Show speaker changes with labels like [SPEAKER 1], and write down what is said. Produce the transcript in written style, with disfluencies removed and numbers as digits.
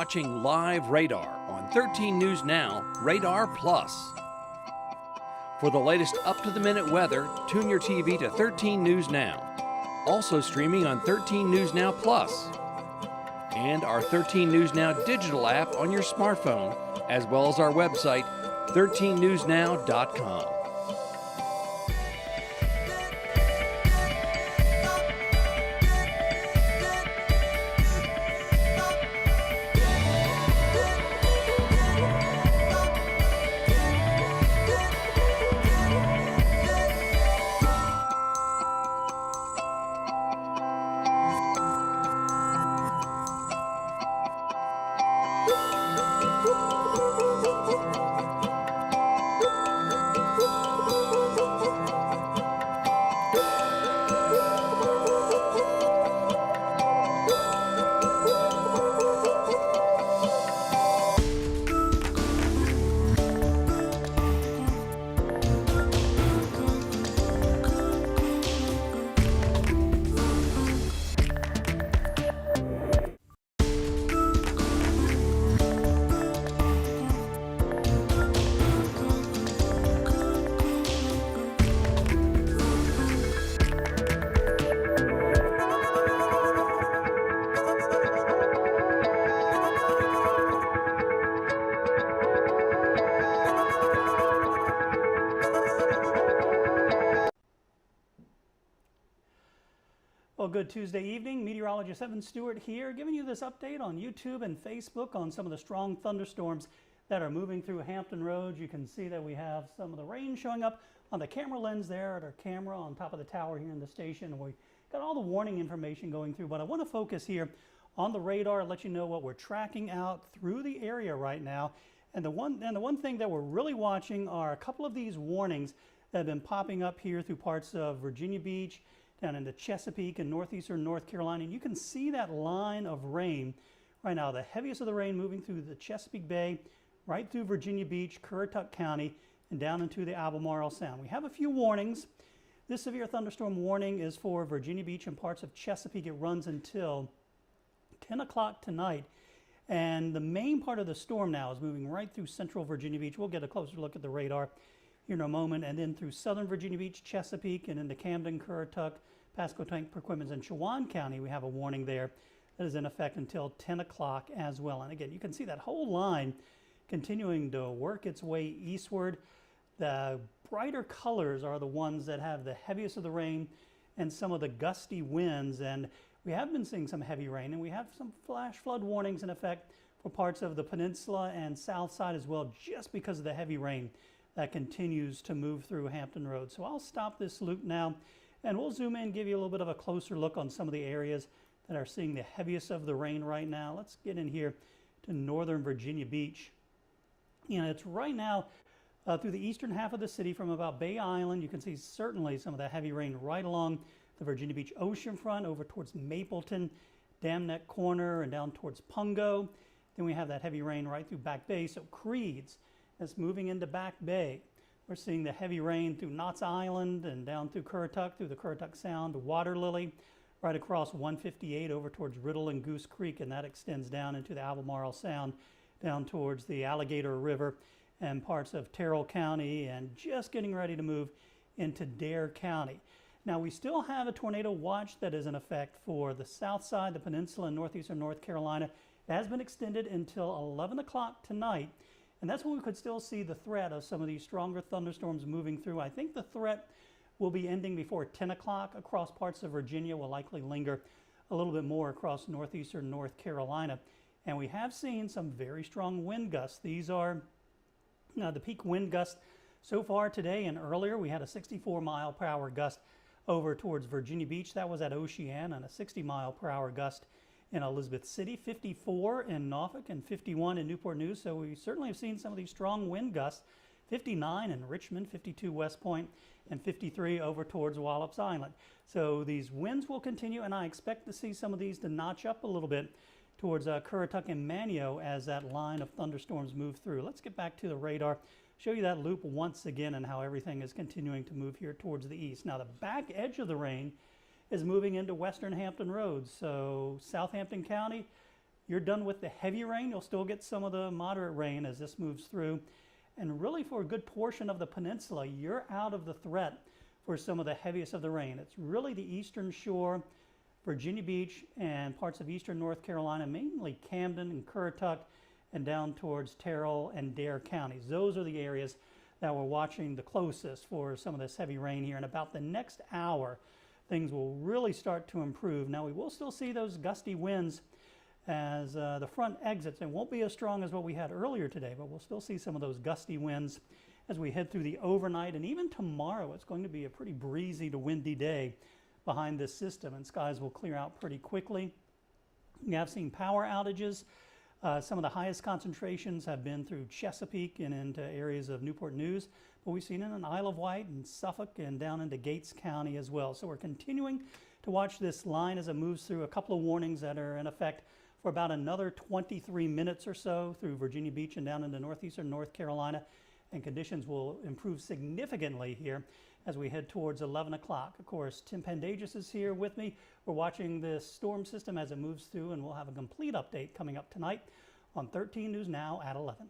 [SPEAKER 1] watching live radar on 13 News Now Radar Plus. For the latest up-to-the-minute weather, tune your TV to 13 News Now. Also streaming on 13 News Now Plus and our 13 News Now digital app on your smartphone, as well as our website, 13newsnow.com.
[SPEAKER 2] Well, good Tuesday evening. Meteorologist Evan Stewart here, giving you this update on YouTube and Facebook on some of the strong thunderstorms that are moving through Hampton Roads. You can see that we have some of the rain showing up on the camera lens there at our camera on top of the tower here in the station. We got all the warning information going through, but I want to focus here on the radar, let you know what we're tracking out through the area right now. And the one thing that we're really watching are a couple of these warnings that have been popping up here through parts of Virginia Beach, down into Chesapeake and northeastern North Carolina. And you can see that line of rain right now, the heaviest of the rain moving through the Chesapeake Bay, right through Virginia Beach, Currituck County, and down into the Albemarle Sound. We have a few warnings. This severe thunderstorm warning is for Virginia Beach and parts of Chesapeake. It runs until 10 o'clock tonight. And the main part of the storm now is moving right through central Virginia Beach. We'll get a closer look at the radar here in a moment, and then through southern Virginia Beach, Chesapeake, and into Camden, Currituck, Pasquotank, Perquimans, and Chowan County. We have a warning there that is in effect until 10 o'clock as well. And again, you can see that whole line continuing to work its way eastward. The brighter colors are the ones that have the heaviest of the rain and some of the gusty winds. And we have been seeing some heavy rain, and we have some flash flood warnings in effect for parts of the peninsula and south side as well, just because of the heavy rain that continues to move through Hampton Roads. So I'll stop this loop now, and we'll zoom in and give you a little bit of a closer look on some of the areas that are seeing the heaviest of the rain right now. Let's get in here to northern Virginia Beach. You know, it's right now through the eastern half of the city from about Bay Island. You can see certainly some of the heavy rain right along the Virginia Beach oceanfront over towards Mapleton, Dam Neck Corner, and down towards Pungo. Then we have that heavy rain right through Back Bay, so Creeds. That's moving into Back Bay. We're seeing the heavy rain through Knott's Island and down through Currituck, through the Currituck Sound, Water Lily, right across 158 over towards Riddle and Goose Creek, and that extends down into the Albemarle Sound, down towards the Alligator River and parts of Terrell County, and just getting ready to move into Dare County. Now, we still have a tornado watch that is in effect for the south side, the peninsula, and northeastern North Carolina. It has been extended until 11 o'clock tonight. And that's when we could still see the threat of some of these stronger thunderstorms moving through. I think the threat will be ending before 10 o'clock across parts of Virginia, will likely linger a little bit more across northeastern North Carolina. And we have seen some very strong wind gusts. These are the peak wind gusts so far today and earlier. We had a 64-mile-per-hour gust over towards Virginia Beach. That was at Oceana, and a 60-mile-per-hour gust in Elizabeth City, 54 in Norfolk, and 51 in Newport News. So we certainly have seen some of these strong wind gusts. 59 in Richmond, 52 West Point, and 53 over towards Wallops Island. So these winds will continue, and I expect to see some of these to notch up a little bit towards Currituck and Manio as that line of thunderstorms move through. Let's get back to the radar, show you that loop once again and how everything is continuing to move here towards the east. Now, the back edge of the rain is moving into western Hampton Roads. So Southampton County, You're done with the heavy rain. You'll still get some of the moderate rain as this moves through. And really for a good portion of the peninsula, you're out of the threat for some of the heaviest of the rain. It's really the eastern shore, Virginia Beach, and parts of eastern North Carolina, mainly Camden and Currituck, and down towards Terrell and Dare counties. Those are the areas that we're watching the closest for some of this heavy rain here. In about the next hour, things will really start to improve. Now, we will still see those gusty winds as the front exits. It won't be as strong as what we had earlier today, but we'll still see some of those gusty winds as we head through the overnight. And even tomorrow, it's going to be a pretty breezy to windy day behind this system, and skies will clear out pretty quickly. We have seen power outages. Some of the highest concentrations have been through Chesapeake and into areas of Newport News, but we've seen it in Isle of Wight and Suffolk and down into Gates County as well. So we're continuing to watch this line as it moves through. A couple of warnings that are in effect for about another 23 minutes or so through Virginia Beach and down into northeastern North Carolina, and conditions will improve significantly here as we head towards 11 o'clock. Of course, Tim Pandagis is here with me. We're watching this storm system as it moves through, and we'll have a complete update coming up tonight on 13 News Now at 11.